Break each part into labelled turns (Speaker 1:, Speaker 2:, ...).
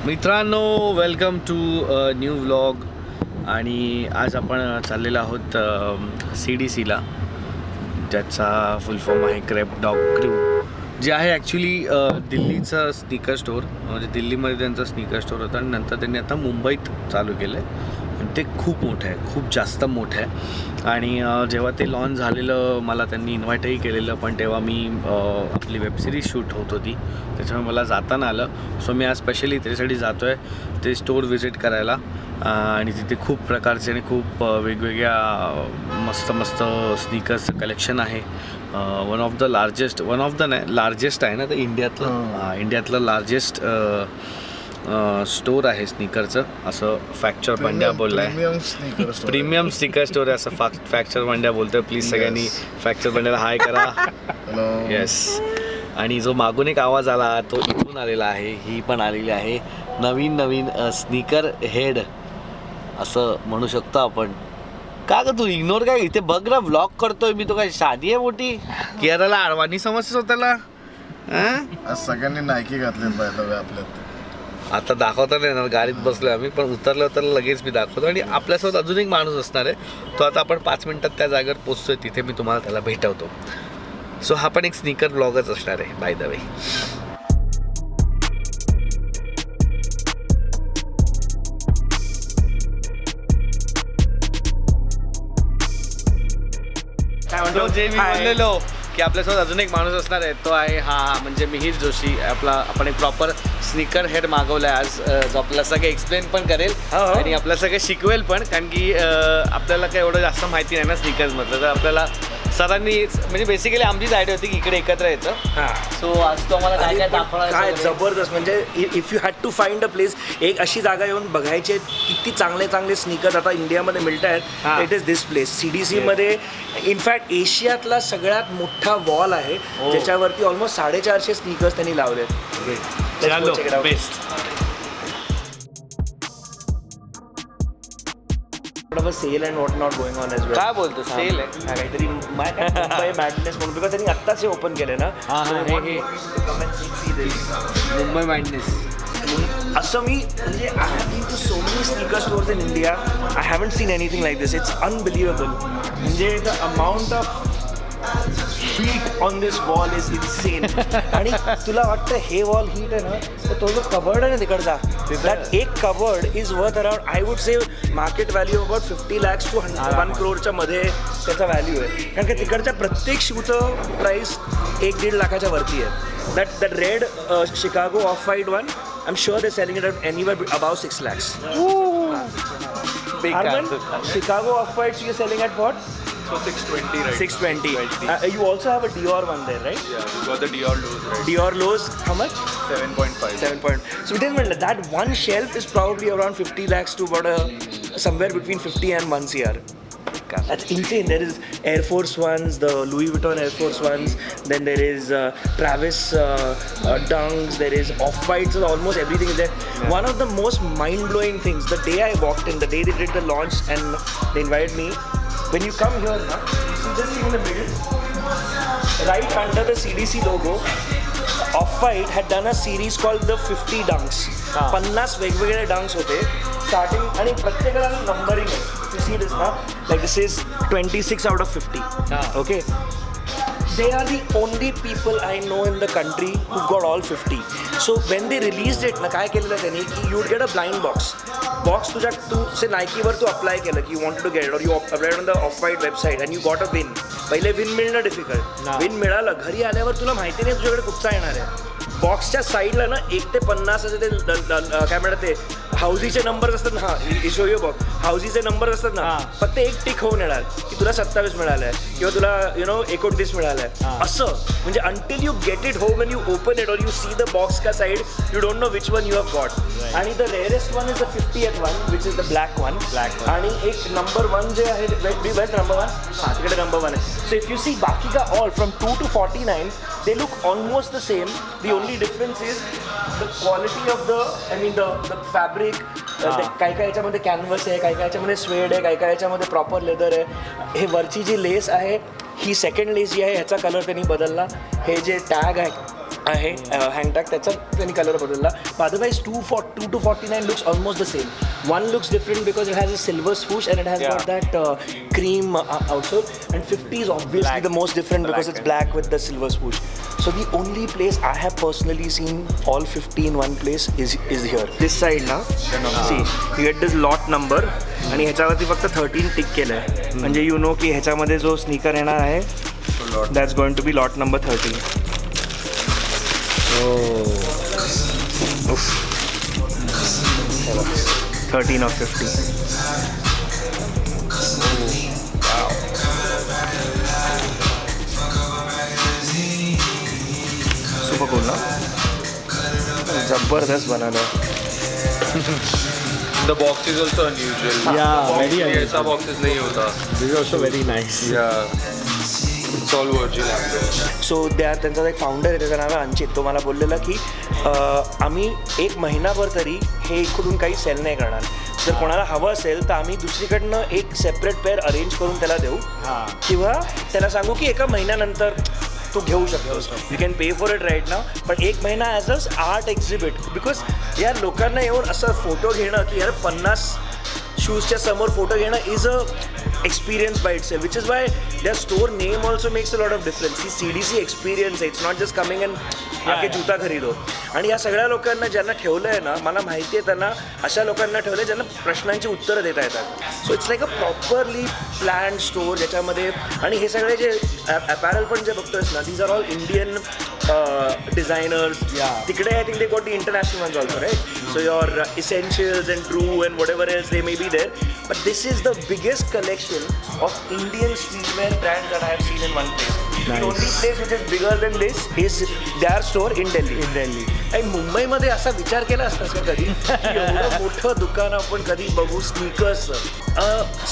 Speaker 1: मित्रांनो, welcome to new vlog. आणि आज आपण चाललेलो आहोत CDCला, ज्याचा फुल फॉर्म आहे क्रेप डॉग क्रू, जे आहे ॲक्च्युली दिल्लीचं स्नीकर स्टोअर. म्हणजे दिल्लीमध्ये त्यांचं स्नीकर स्टोअर होतं आणि नंतर त्यांनी आता मुंबईत चालू केलं आहे. ते खूप मोठं आहे, खूप जास्त मोठं आहे. आणि जेव्हा ते लॉन्च झालेलं मला त्यांनी इन्व्हाइटही केलेलं, पण तेव्हा मी आपली वेबसिरीज शूट होत होती, त्याच्यामुळे मला जाता नाही आलं. सो मी आज स्पेशली त्याच्यासाठी जातो आहे ते स्टोअर व्हिजिट करायला. आणि तिथे खूप प्रकारचे आणि खूप वेगवेगळ्या मस्त मस्त स्नीकर्सचं कलेक्शन आहे. वन ऑफ द लार्जेस्ट आहे ना ते इंडियातलं लार्जेस्ट स्टोअर आहे स्नीकरचं, असं फॅक्चर पंड्या बोलला आहे. प्रीमियम स्नीकर स्टोअर आहे असं फॅक्चर पंड्या बोलतोय. प्लीज सगळ्यांनी फॅक्चर पंड्याला हाय करा. येस. आणि जो मागून एक आवाज आला तो इथून आलेला आहे. ही पण आलेली आहे नवीन स्नीकर हेड असं म्हणू शकतो आपण. का ग तू इग्नोर काय इथे बघ ना, व्लॉग करतोय मी. तो काय शादी आहे मोठी? केरळला आडवाणी समजतेस स्वतःला.
Speaker 2: सगळ्यांनी नायकी घातले आपल्यात.
Speaker 1: आता दाखवता नाही येणार, गाडीत बसलो आम्ही, पण उतरलं लगेच मी दाखवतो. आणि आपल्यासोबत अजून एक माणूस असणार आहे. तो आता आपण 5 मिनिटात त्या जागेवर पोचतोय, तिथे मी तुम्हाला त्याला भेटवतो. सो हा पण एक स्नीकर ब्लॉगच असणार आहे बाय द वे. जे मी म्हणलेलो की आपल्यासोबत अजून एक माणूस असणार आहे, तो आहे म्हणजे मिहिर जोशी. आपण एक प्रॉपर स्नीकर हेड मागवलं आहे आज, जो आपल्याला सगळं एक्सप्लेन पण करेल आणि आपल्याला सगळं शिकवेल पण. कारण की आपल्याला काही एवढं जास्त माहिती नाही ना स्नीकर्समधलं, तर आपल्याला सरांनी म्हणजे बेसिकली आमचीच आयडिया होती की इकडे एकत्र यायचं. सो आज तो आम्हाला काय काय दाखवणार.
Speaker 3: काय जबरदस्त. म्हणजे if you had to find a place, एक अशी जागा येऊन बघायचे किती चांगले स्नीकर्स आता इंडियामध्ये मिळत आहेत. It is this place. CDCमध्ये इनफॅक्ट एशियातला सगळ्यात मोठा वॉल आहे, ज्याच्यावरती ऑलमोस्ट 450 स्नीकर्स त्यांनी लावलेत.
Speaker 1: Best.
Speaker 3: Sale and what not going on as well.
Speaker 1: काय बोलतो? सेल आहे
Speaker 3: काहीतरी मुंबई मॅडनेस म्हणून, बिकॉज त्यांनी आत्ताच ओपन केले ना.
Speaker 1: मुंबई मॅडनेस
Speaker 3: असं मी म्हणजे I have been to so many sneaker stores in India. I haven't seen anything like this. It's unbelievable. म्हणजे the amount of heat on this wall is insane. आणि तुला वाटतं हे वॉल हीट आहे ना, तर तो जो कबर्ड आहे ना तिकडचा, दॅट एक cupboard is worth around I would say market value about 50 lakhs to 1 crore मध्ये त्याचा व्हॅल्यू आहे. कारण की तिकडच्या प्रत्येक शूचं प्राईस 1-1.5 लाखाच्या वरती आहे. That red Chicago off white one, I am sure they selling it at anywhere about 6 lakhs. Chicago off-white you're selling at what?
Speaker 4: So 620, right?
Speaker 3: 620. You also have a Dior one there, right?
Speaker 4: Yeah, we got the Dior Lows, right?
Speaker 3: Dior Lows, how much?
Speaker 4: 7.5.
Speaker 3: 7. So it is that one shelf is probably around 50 lakhs to about somewhere between 50 and 1 crore. That's insane. There is Air Force Ones, the Louis Vuitton Air Force Ones. Then there is Travis Dunks. There is Off-Whites. So almost everything is there. Yeah. One of the most mind-blowing things, the day I walked in, the day they did the launch and they invited me. When you come here, na, you see just in the middle, right under the CDC logo, Off-White had done a series called the 50 Dunks. 50 वेगवेगळे dunks होते starting आणि प्रत्येकाला numbering आहे. You see this now? Like this is 26 out of 50. Okay. They are the only people I know in the country who got all 50. So when they released it, ना काय केलेलं त्यांनी की you would get a blind box. Box तुझ्या तू से नायकीवर तू apply केलं की you wanted to get it, or you applied on the Off-White website and you got a win. पहिले win मिळणं डिफिकल्ट. विन मिळालं, घरी आल्यावर तुला माहिती नाही तुझ्याकडे कुठचा येणार आहे. बॉक्सच्या साईडला ना 1 ते 50 असे ते काय म्हणतात ते हाऊजीचे नंबर असतात ना. शो यू बॉक्स हाऊजीचे नंबर असतात ना, फक्त एक टिक होऊन येणार की तुला 27 मिळालं आहे किंवा तुला 29 मिळालं आहे असं. म्हणजे until you get it home, when you open it और यू सी द बॉक्स का side, you don't know which one you have got. आणि the rarest one is the 50th one, which is the black one. आणि एक number 1 जे आहे best number 1, तिकडे number 1 आहे. So if you see बाकी का all from 2 to 49 they look almost the same. The only difference is the quality of the fabric. काही याच्यामध्ये कॅनव्हस आहे, काही याच्यामध्ये स्वेड आहे, काही याच्यामध्ये प्रॉपर लेदर आहे. हे वरची जी लेस आहे ही सेकंड लेस जी आहे ह्याचा कलर त्यांनी बदलला. हे जे टॅग आहे आहे हँगटॅग त्याचा त्यांनी कलर बदलला. Otherwise 2 to 49 looks almost the same. One looks different because it has a silver swoosh and it has got that cream outsole, and 50 is obviously the most different because it's black with the silver swoosh. So the only place I have personally seen all 50 in one place is here. This side ना, see you get this lot number आणि ह्याच्यावरती फक्त 13 tick केलं आहे, म्हणजे you know की ह्याच्यामध्ये जो स्नीकर येणार आहे that's going to be lot number 13. Oof. 13 of 50. Super cool ना? जबरदस्त बनाना.
Speaker 4: The box is also unusual.
Speaker 1: Yeah, very
Speaker 4: Box में
Speaker 1: unusual.
Speaker 4: ऐसा boxes नहीं होता.
Speaker 1: This is also very nice.
Speaker 4: Yeah. It's all Virgil Abloh.
Speaker 3: So त्यांचा एक founder आहे, त्याचं नाव आहे अंचित. तो मला बोललेला की आम्ही एक महिनाभर तरी हे इकडून काही सेल नाही करणार. जर कोणाला हवं असेल तर आम्ही दुसरीकडनं एक सेपरेट पेअर अरेंज करून त्याला देऊ, किंवा त्याला सांगू की एका महिन्यानंतर तू घेऊ शकतोस. You can pay for it right now, पण एक महिना as a art exhibit. Because या लोकांना येऊन असं फोटो घेणं की यार 50 शूजच्या समोर फोटो घेणं is a experience by itself, which is why their store name also makes a lot of difference. He CDC experience आहे, it's not just coming and आके जूता खरीदो. आणि या सगळ्या लोकांना ज्यांना ठेवलं आहे ना, मला माहिती आहे त्यांना अशा लोकांना ठेवलं आहे ज्यांना प्रश्नांची उत्तरं देता येतात. So it's like a properly planned store ज्याच्यामध्ये, आणि हे सगळे जे अपॅरल पण जे बघतोयस ना, these are all Indian designers. तिकडे I think they got the international ones also, right? So your essentials and Drew and whatever else they may be there, but this is the biggest collection of Indian streetwear brands that I have seen in one place. Nice. The only place which is bigger than this is their store in Delhi. आणि मुंबईमध्ये असा विचार केला असतास का कधी की एवढं मोठं दुकान आपण कधी बघू sneakers,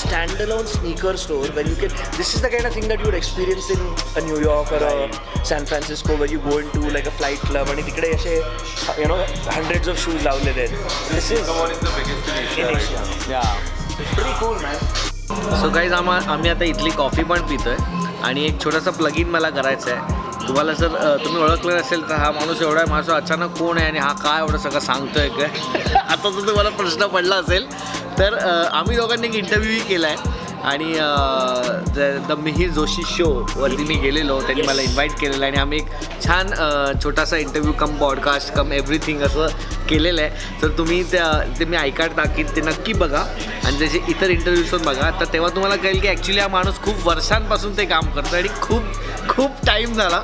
Speaker 3: stand alone sneaker store where you can, this is the kind of thing that you experience in a New York or San Francisco where you go in to like a Flight Club, आणि तिकडे असे you know hundreds of shoes लावलेले आहेत. This is
Speaker 4: One is the biggest in Asia.
Speaker 3: pretty cool, man.
Speaker 1: So guys आम्ही आता इथली coffee पण पितोय, आणि एक छोटासा प्लग इन मला करायचं आहे. तुम्हाला जर तुम्ही ओळखलं नसेल तर हा माणूस एवढा आहे माझा अचानक कोण आहे आणि हा काय एवढं सगळं सांगतोय काय आता जर तुम्हाला प्रश्न पडला असेल तर आम्ही दोघांनी एक इंटरव्ह्यूही केला आहे, आणि द मिहीर जोशी शोवरती मी गेलेलो, त्यांनी मला इन्व्हाइट केलेलं आहे, आणि आम्ही एक छान छोटासा इंटरव्ह्यू कम पॉडकास्ट कम एव्हरीथिंग असं केलेलं आहे. तर तुम्ही ते मी ऐकायला टाकीन, ते नक्की बघा, आणि त्याचे इतर इंटरव्ह्यूज पण बघा. तर तेव्हा तुम्हाला कळेल की ॲक्च्युली हा माणूस खूप वर्षांपासून ते काम करतो, आणि खूप टाईम झाला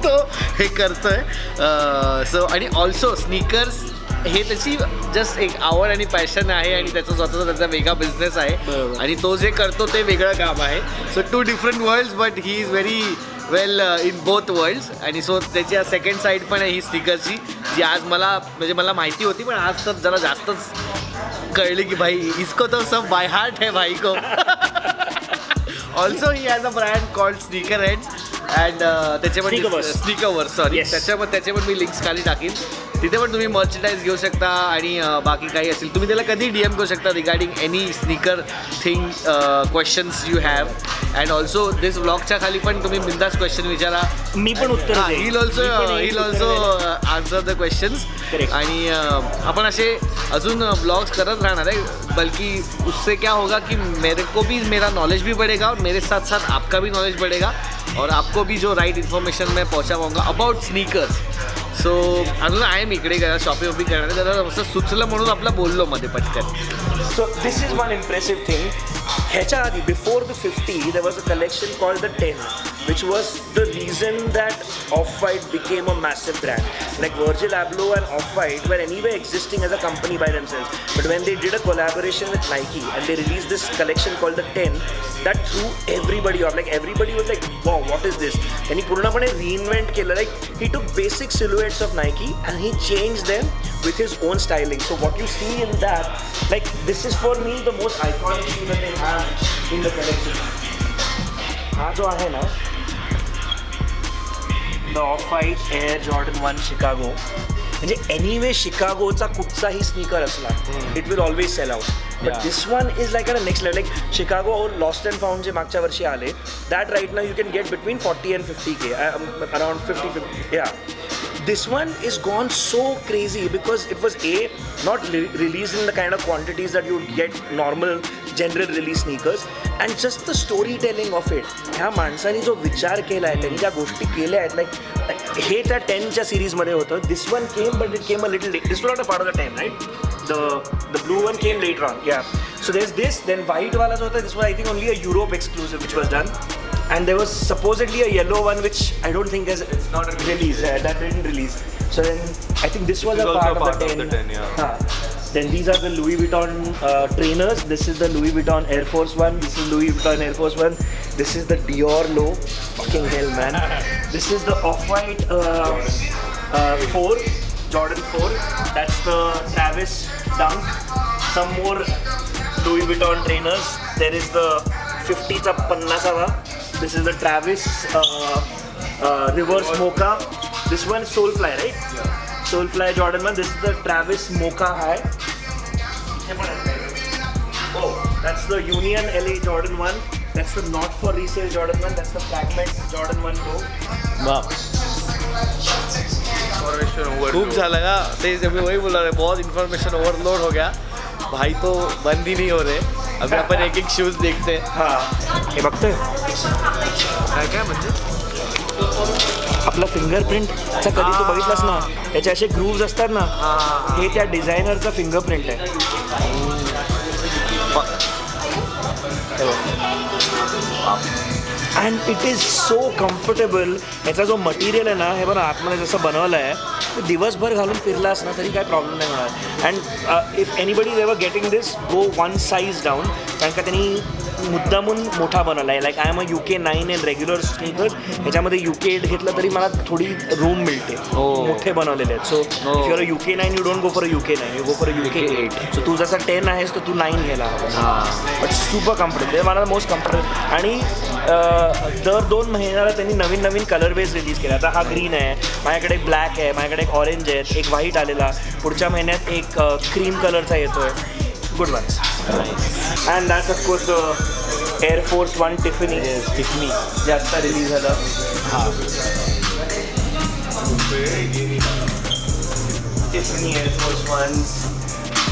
Speaker 1: तो हे करतो आहे. सो आणि ऑल्सो स्नीकर्स हे त्याची जस्ट एक आवड आणि पॅशन आहे, आणि त्याचा स्वतःचा त्याचा वेगळा बिझनेस आहे, आणि तो जे करतो ते वेगळं काम आहे. So 2 different worlds, but he is very well in both worlds. आणि सो त्याची सेकंड साईड पण आहे ही स्नीकरची, जी आज म्हणजे मला माहिती होती, पण आज तर जरा जास्तच कळली की भाई इसको तो सब बाय हार्ट है भाई को. Also he has a brand called sneaker heads, and त्याचे पण स्नीकर सॉरी, त्याचे पण मी लिंक्स खाली टाकीन, तिथे पण तुम्ही मर्चंडाईज घेऊ शकता, आणि बाकी काही असेल तुम्ही त्याला कधी DM करू शकता regarding any sneaker thing questions you have. And also this ब्लॉगच्या खाली पण तुम्ही बिंदास क्वेश्चन विचारा,
Speaker 3: मी पण उत्तर
Speaker 1: will also answer the questions. आणि आपण असे अजून ब्लॉग्स करत राहणार आहे, बल्कि उससे क्या होगा कि मेरे को भी मेरा नॉलेज भी बढ़ेगा, और मेरे साथ साथ आपका भी नॉलेज बढ़ेगा, और आपको भी जो राइट इन्फॉर्मेशन मैं पहुंचा पाऊंगा अबाउट स्नीकर्स. सो अजून आहे मी इकडे शॉपिंग करणार आहे, जरा असं सुचलं म्हणून आपलं बोललो मध्ये पटकन.
Speaker 3: So this is one impressive thing. ह्याच्या आधी before the 50 there was a collection called the 10, which was the reason that Off-White became a massive brand. Like Virgil Abloh and Off-White were anyway existing as a company by themselves, but when they did a collaboration with Nike and they released this collection called the 10, that threw everybody off. Like everybody was like, wow, what is this? त्यांनी पूर्णपणे reinvent केलं. Like he took basic silhouettes of Nike and he changed them with his own styling. So what you see in that, like this is for me the most iconic thing that they have in the collection. हा जो आहे ना, the Off-White Air Jordan 1 Chicago, म्हणजे anyway शिकागोचा कुठचाही sneaker असला it will always sell out but this one is like a next level like Chicago lost and found जे मागच्या वर्षी आले दॅट राईट नाव you can get between 40 and 50K around 50 yeah. This one is gone so crazy because it was not released in the kind of quantities that you would get normal general release sneakers and just the storytelling of it. ह्या माणसाने जो विचार केला आहे त्यांनी ज्या गोष्टी केल्या आहेत लाईक हे त्या 10च्या सिरीजमध्ये होतं. This one came but it came a little late. This was not a part of the 10 right. The blue one came later on. Yeah. So there's this. Then white wala jo hota. This was I think only a Europe exclusive which was done. And there was supposedly a yellow one which I don't think has not released. That didn't release. So then I think this was a part of the 10. Yeah. Then these are the Louis Vuitton trainers. This is the Louis Vuitton Air Force One. This is Louis Vuitton Air Force One. This is the Dior Low. Fucking hell, man. This is the Off-White 4. Jordan 4. That's the Travis Dunk. Some more Louis Vuitton trainers. There is the 50चा 50वा. This is the Travis Reverse Mocha. This one is Soulfly, right? Yeah. Soulfly Jordan 1. This is the Travis Mocha High. Oh, that's the Union LA Jordan 1. That's the not for resale Jordan 1. That's the Fragment Jordan 1 Low.
Speaker 1: बाप
Speaker 4: Information
Speaker 1: खूप झालं का ते अभी वही बोल रहे हैं बहुत इन्फॉर्मेशन ओवरलोड हो गया भाई तो बंद ही नहीं हो रहे अभी अपन एक एक शूज देखते हैं.
Speaker 3: हां हे बघतोय
Speaker 1: काय काय म्हणजे
Speaker 3: आपला फिंगरप्रिंटचा कधी तू बघितलास ना त्याचे असे ग्रूव्ज असतात ना हे त्या डिझायनरचा फिंगरप्रिंट आहे. And it is so comfortable. ह्याचा जो मटेरियल आहे ना हे बघा आतमध्ये जसं बनवलं आहे ते दिवसभर घालून फिरलास ना तरी काय प्रॉब्लेम नाही होणार. And if anybody is ever getting this go one size down कारण का त्यांनी मुद्दामून मोठा बनवला आहे. Like I am a UK 9 in regular sneaker. ह्याच्यामध्ये UK 8 घेतलं तरी मला थोडी रूम मिळते. मोठे बनवलेले आहेत. So if you're a UK 9 you don't go for a UK 9 you go for a UK 8. So तू जसा 10 आहेस तर तू 9 घ्यायला हवं. But super comfortable. ते मला मोस्ट कम्फर्टेबल. आणि दर 2 महिन्याला त्यांनी नवीन नवीन कलर बेस रिलीज केला. आता हा ग्रीन आहे माझ्याकडे, एक ब्लॅक आहे माझ्याकडे, एक ऑरेंज आहे, एक व्हाईट आलेला. पुढच्या महिन्यात एक क्रीम कलरचा येतोय. Good ones. And that's of course the Air Force 1 Tiffany जे आत्ता रिलीज झालं. Tiffany Air Force 1.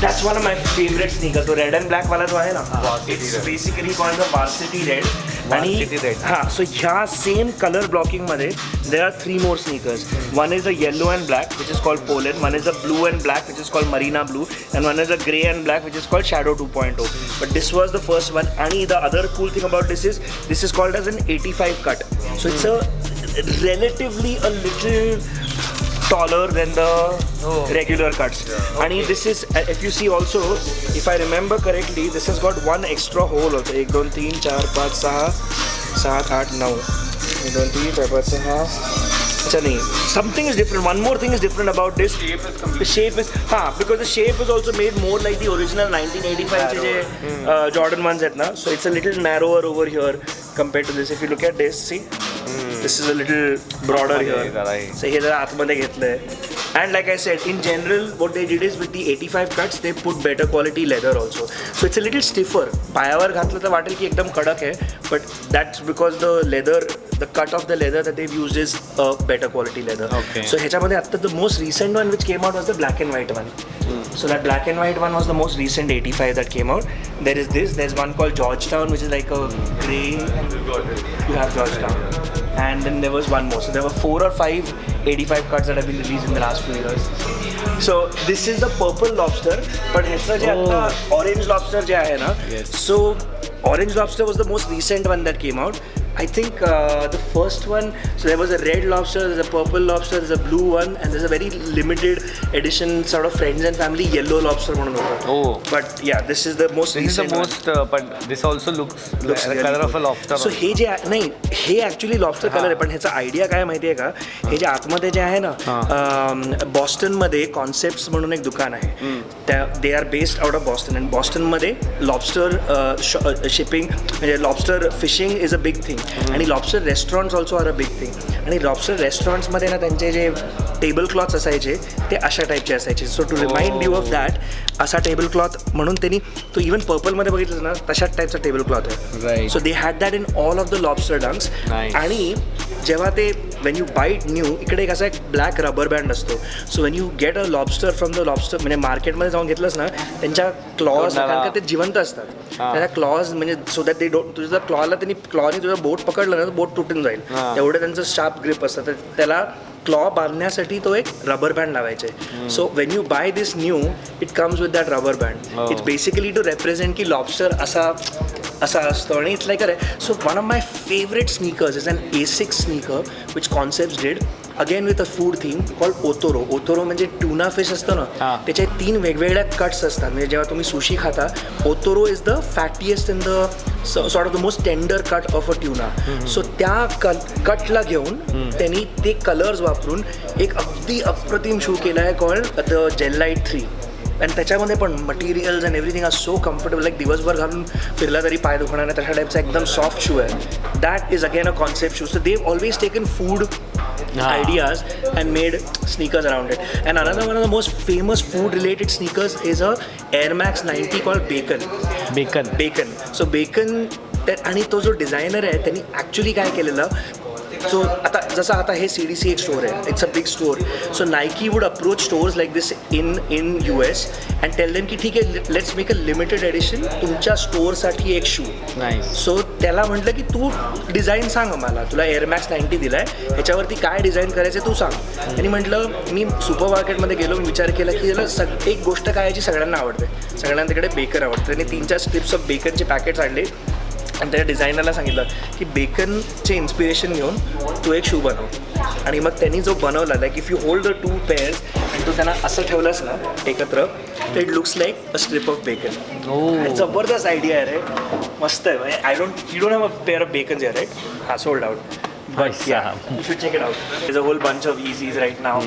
Speaker 3: That's one of my favorite sneakers. तो रेड अँड ब्लॅक वाला जो आहे ना it's basically called the varsity red. आणि हां सो ह्या सेम कलर ब्लॉकिंगमध्ये there are 3 more sneakers. One is a yellow and black which is called Poland. One is a blue and black which is called Marina Blue. And one is a grey and black which is called Shadow 2.0. But this was the first one. And the other cool thing about this is called as an 85 cut. So it's a relatively a little taller than the regular cuts. And this is, if you see also, if I remember correctly, this has got one extra hole also. 1 2 3 4 5 6 7 8 9 1 2 3 4 5 6. अच्छा नहीं, something is different. One more thing is different about this. The shape is because the shape is also made more like the original 1985 चे जे Jordan 1s आहेत ना. So it's a little narrower over here compared to this. If you look at this, see. This is a little broader here. So हे जरा आतमध्ये घेतलंय. And like I said, in general, what they did is with the 85 cuts, they put better quality leather also. So it's a little stiffer. पायावर घातलं तर वाटेल की एकदम कडक आहे. But that's because the leather, the cut of the leather that they've used is a better quality leather.
Speaker 1: Okay.
Speaker 3: So ह्याच्यामध्ये आता the most recent one which came out was the black and white one. So that black and white one was the most recent 85 that came out. There is this. There's one called Georgetown, which is like a grey. You have Georgetown. And then there was one more. So there were 4 or 5 85 cuts that have been released in the last few years. So this is the purple lobster. But ह्याचं जे आता orange lobster जे आहे ना. So orange lobster was the most recent one that came out. I think the first one, so there was a red lobster, there's a purple lobster, there's a blue one, and there's a very limited edition sort of friends and family yellow lobster म्हणून होतं.
Speaker 1: Oh.
Speaker 3: But yeah, this is the most
Speaker 1: This is the
Speaker 3: recent
Speaker 1: most but this also looks like the
Speaker 3: really
Speaker 1: color
Speaker 3: cool.
Speaker 1: of a lobster.
Speaker 3: So हे जे नाही हे actually lobster colour आहे पण ह्याचा idea काय माहिती आहे का. हे जे आतमध्ये जे आहे ना बॉस्टनमध्ये कॉन्सेप्ट्स म्हणून एक दुकान आहे. त्या they are based out of Boston. आणि बॉस्टनमध्ये लॉबस्टर शिपिंग म्हणजे lobster fishing is a big thing. आणि lobster restaurants also are a big thing. आणि लॉबस्टर रेस्टॉरंट्समध्ये ना त्यांचे जे टेबल क्लॉथ्स असायचे ते अशा टाईपचे असायचे. So to remind you of that असा टेबल क्लॉथ म्हणून त्यांनी तो इवन पर्पलमध्ये बघितलं ना तशाच टाईपचा टेबल क्लॉथ आहे.
Speaker 1: Right.
Speaker 3: So they had that in all of the lobster dunks.
Speaker 1: Nice.
Speaker 3: आणि जेव्हा ते वेन यू बाईट न्यू इकडे एक असा एक ब्लॅक रबर बँड असतो. So when you get a lobster from the lobster म्हणजे मार्केटमध्ये जाऊन घेतलंस ना त्यांच्या क्लॉज कारण का ते जिवंत असतात त्याच्या क्लॉज म्हणजे सो दॅट ते डोंट तुझ्या क्लॉला त्यांनी क्लॉने तुझं बोट पकडलं ना तर बोट तुटून जाईल एवढं त्यांचं शार्प ग्रिप असतं. तर त्याला क्लॉ बांधण्यासाठी तो एक रबर बँड लावायचे. So when you buy this new it comes with that rubber band. It's basically to represent की लॉबस्टर असा असतो आणि it's like so one of my favourite sneakers is an A6 sneaker which Concepts did again with a food theme called otoro. Otoro म्हणजे tuna fish असतो ना त्याचे 3 वेगवेगळ्या cuts असतात. म्हणजे जेव्हा तुम्ही सुशी खाता otoro is the fattiest in the sort of the most tender cut of a tuna. So त्या कटला घेऊन त्यांनी ते कलर्स वापरून एक अगदी अप्रतिम शू केला आहे कॉल्ड द जेललाइट 3. आणि त्याच्यामध्ये पण materials and everything are so comfortable like दिवसभर घालून फिरला तरी पाय दुखणार नाही तशा टाईपचा एकदम सॉफ्ट शू आहे. That is again a concept shoe. So they've always taken food ideas and made sneakers around it. And another one of the most famous food related sneakers is a Air Max 90 called Bacon. So Bacon आणि तो जो designer आहे त्यांनी actually काय केलेलं so आता हे CDC एक स्टोर आहे it's a big store. So Nike would approach stores like this in US and tell them की ठीक आहे let's make a limited edition तुमच्या स्टोअरसाठी एक शू. सो त्याला म्हटलं की तू डिझाईन सांग मला तुला एअर मॅक्स 90 दिला आहे ह्याच्यावरती काय डिझाईन करायचं तू सांग. आणि म्हटलं मी सुपर मार्केटमध्ये गेलो मी विचार केला की त्याला एक गोष्ट काय जी सगळ्यांना आवडते सगळ्यांना तिकडे बेकन आवडतं. त्यांनी 3-4 स्ट्रिप्स ऑफ बेकनचे पॅकेट्स आणले आणि त्याच्या डिझायनरला सांगितलं की बेकनचे इन्स्पिरेशन घेऊन तू एक शू बनव. आणि मग त्यांनी जो बनवला like if you hold the 2 pairs आणि तू त्यांना असं ठेवलंस ना एकत्र तर it looks like a strip of bacon. जबरदस्त आयडिया आहे रे मस्त आहे. You don't have a pair of bacons here right. हा sold out but yeah you should check it out. There is a whole bunch of Yeezys right now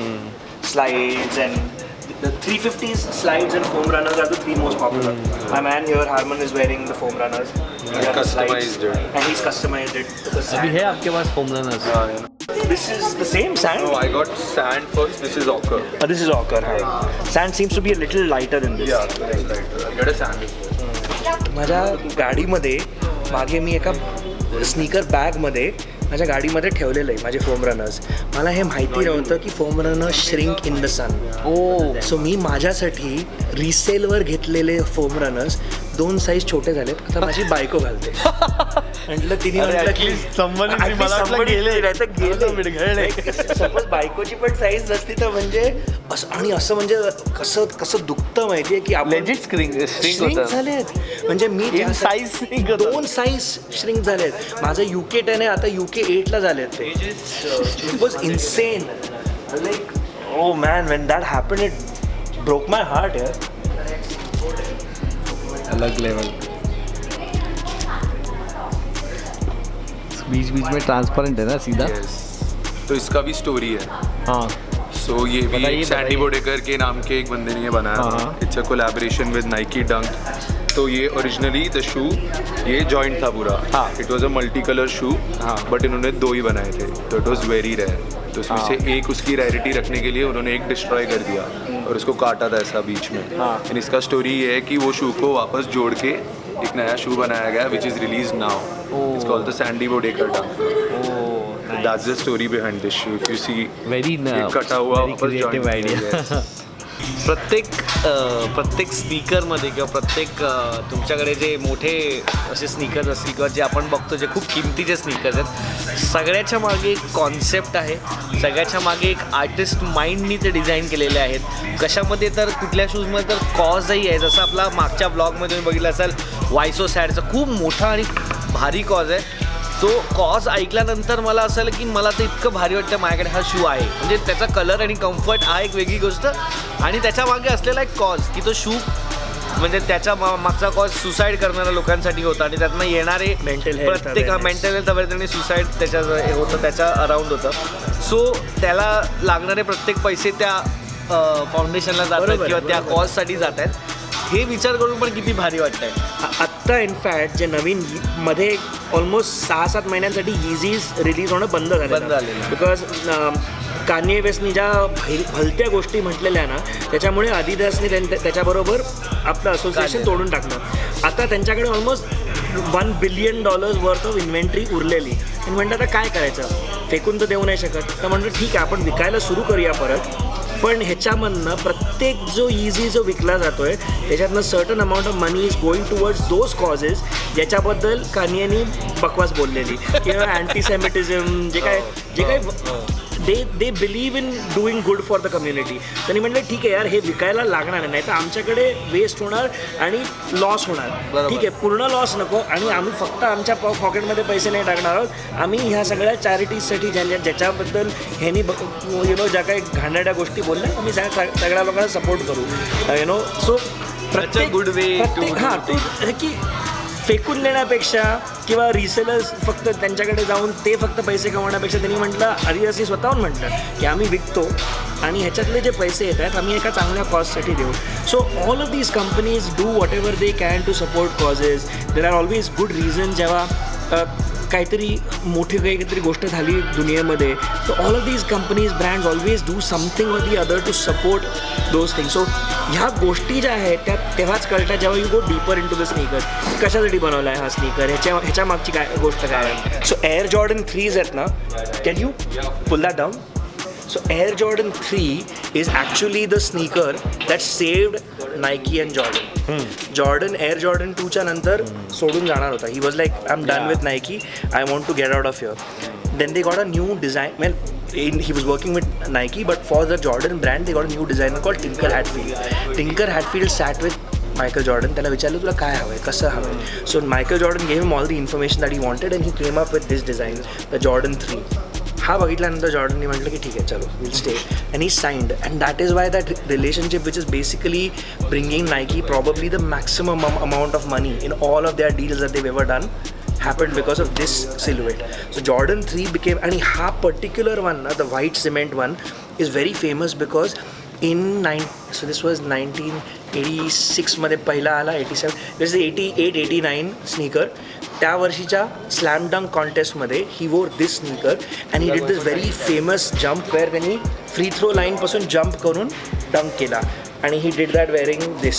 Speaker 3: slides and the 350s slides and foam runners are the 3 most popular. My man here Harman is wearing the foam runners.
Speaker 4: Customized it.
Speaker 3: And he's customized it to the
Speaker 1: अभी
Speaker 3: sand.
Speaker 1: है आपके pass foam runners?
Speaker 3: This is the same sand.
Speaker 4: No, I got sand first. This is ochre.
Speaker 3: This is ochre. Sand seems to be a little lighter than this.
Speaker 4: Yeah, right. I'll get a sand.
Speaker 3: माझ्या गाडीमध्ये मागे मी एका sneaker बॅगमध्ये माझ्या गाडीमध्ये ठेवलेलं आहे माझे फोम रनर्स. मला हे माहिती नव्हतं की foam runners shrink in the sun. So मी माझ्यासाठी रिसेलवर घेतलेले फोम रनर्स 2 साईज छोटे झालेत. आता माझी बायको घालते. म्हटलं तिने म्हटलं की सपोज बायकोची पण साईज नसती तर म्हणजे असं आणि असं म्हणजे कसं दुखतं माहिती आहे की आपण श्रिंक झालेत. म्हणजे मी 2 साईज श्रिंक झालेत. माझं UK 10 आहे आता UK 8ला झालेत ते. It was insane like oh man when that happen it broke my heart यार.
Speaker 1: अलग लेवल. बीच में ट्रांसपेरेंट है ना सीधा.
Speaker 4: तो इसका भी स्टोरी है.
Speaker 1: हाँ
Speaker 4: सो ये भी
Speaker 1: बताइए,
Speaker 4: सैंडी
Speaker 1: बताइए.
Speaker 4: बोडेकर के नाम के एक बंदे ने ये बनाया.
Speaker 1: हाँ.
Speaker 4: इट्स अ कोलैबोरेशन विद नाइकी डंक. तो ये ओरिजिनली द शू ये जॉइंट था पूरा.
Speaker 1: हाँ.
Speaker 4: It was a multi colour shoe.
Speaker 1: हाँ.
Speaker 4: बट इन्होंने 2 ही बनाए थे तो इट वाज वेरी रेयर. तो उसमें
Speaker 1: हाँ.
Speaker 4: से एक उसकी रैरिटी रखने के लिए उन्होंने एक डिस्ट्रॉय कर दिया और उसको काटा था ऐसा बीच में.
Speaker 1: हाँ.
Speaker 4: एंड इसका स्टोरी ये है कि वो शू को वापस जोड़ के एक नया शू बनाया गया which is release now. It's called the Sandy Bodecker Dunk. That's the story behind this shoe. If you see,
Speaker 1: very
Speaker 4: कटा हुआ वापस
Speaker 1: क्रिएटिव्ह
Speaker 4: join
Speaker 1: आयडिया.
Speaker 4: किया
Speaker 1: प्रत्येक स्नीकरमध्ये किंवा प्रत्येक तुमच्याकडे जे मोठे असे स्नीकर्स असतील किंवा जे आपण बघतो जे खूप किमतीचे स्नीकर्स आहेत सगळ्याच्या मागे एक कॉन्सेप्ट आहे. सगळ्याच्या मागे एक आर्टिस्ट माइंडनी ते डिझाईन केलेले आहेत. कशामध्ये तर कुठल्या शूजमध्ये तर कॉजही आहे. जसं आपला मागच्या ब्लॉगमध्ये तुम्ही बघितलं असाल वायसो सॅडचा खूप मोठा आणि भारी कॉज आहे. तो कॉज ऐकल्यानंतर मला असं आलं की मला तर इतकं भारी वाटतं माझ्याकडे हा शू आहे. म्हणजे त्याचा कलर आणि कम्फर्ट हा एक वेगळी गोष्ट आणि त्याच्या मागे असलेला एक कॉज की तो शू म्हणजे त्याच्या मागचा कॉज सुसाईड करणाऱ्या लोकांसाठी होता आणि त्यातनं येणारे प्रत्येक मेंटल हेल्थ अवेअरनेस सुसाईड त्याच्या होतं त्याच्या अराउंड होतं. सो त्याला लागणारे प्रत्येक पैसे त्या फाउंडेशनला जातात किंवा त्या कॉजसाठी जात आहेत. हे विचार करून पण किती भारी वाटतंय.
Speaker 3: आत्ता इनफॅक्ट जे नवीन मध्ये ऑलमोस्ट 6-7 महिन्यांसाठी इझीज रिलीज होणं बंद झालेलं
Speaker 1: आहे.
Speaker 3: बिकॉज कान्ये वेस्टनी ज्या भलत्या गोष्टी म्हटलेल्या ना त्याच्यामुळे आदिदासने त्याच्याबरोबर आपलं असोसिएशन तोडून टाकलं. आता त्यांच्याकडे almost $1 billion worth of inventory उरलेली आणि म्हणतात आता काय करायचं, फेकून तर देऊ नाही शकत. तर म्हणलं ठीक आहे आपण विकायला सुरू करूया परत, पण ह्याच्यामधनं प्रत्येक जो इझी जो विकला जातो आहे त्याच्यातनं certain amount of money is going towards those causes ज्याच्याबद्दल कान्येनी बकवास बोललेली किंवा अँटीसेमिटिझम जे काय they believe in doing good for the community. त्यांनी म्हटलं ठीक आहे यार हे विकायला लागणार नाही तर आमच्याकडे वेस्ट होणार आणि लॉस होणार. ठीक आहे पूर्ण लॉस नको आणि आम्ही फक्त आमच्या पॉकेटमध्ये पैसे नाही टाकणार आहोत. आम्ही ह्या सगळ्या चॅरिटीजसाठी ज्याच्याबद्दल ह्यांनी ज्या काही घाणेरड्या गोष्टी बोलल्या आम्ही सगळ्या लोकांना सपोर्ट करू. सो प्रत्येक
Speaker 1: गुड वे
Speaker 3: हां की फेकून देण्यापेक्षा किंवा रिसेलर्स फक्त त्यांच्याकडे जाऊन ते फक्त पैसे कमवण्यापेक्षा त्यांनी म्हटलं आदिवासी स्वतःहून म्हटलं की आम्ही विकतो आणि ह्याच्यातले जे पैसे येत आहेत आम्ही एका चांगल्या कॉजसाठी देऊ. So all of these companies do whatever they can to support causes. There are always good reason जेव्हा काहीतरी मोठी काहीतरी गोष्ट झाली दुनियेमध्ये तर all of these companies brands always do something or the other to support those thing. So ह्या गोष्टी ज्या आहेत त्या तेव्हाच कळतात जेव्हा you go deeper into the sneaker. कशासाठी बनवला आहे हा स्नीकर, ह्याच्या मागची काय गोष्ट काय आहे. सो एअर जॉर्डन 3s आहेत ना, can you pull that down. So Air Jordan 3 is actually the sneaker that saved Nike and Jordan. Air Jordan 2 च्या नंतर सोडून जाणार होता. He was like, I'm done with Nike. I want to get out of here. Then they got a new design. Well, he was working with Nike, but for the Jordan brand, they got a new designer called Tinker Hatfield. Tinker Hatfield sat with Michael Jordan. त्याला विचारलं तुला काय हवं आहे, कसं हवं आहे. So Michael Jordan gave him all the information that he wanted and he came up with this design, the Jordan 3. हा बघितल्यानंतर जॉर्डननी म्हटलं की ठीक आहे चलो will stay and he signed and that is why that relationship which is basically bringing Nike probably the maximum amount of money in all of their deals that they've ever done happened because of this silhouette. So Jordan 3 became, and ha particular one, the white cement one, is very famous because so this was 1986 मध्ये पहिला आला, 87, this is 88, 89 sneaker. त्या वर्षीच्या slam डंक कॉन्टेस्टमध्ये he wore this sneaker and he did this very famous jump where त्यांनी free throw लाईनपासून jump करून डंक केला आणि he did that wearing this.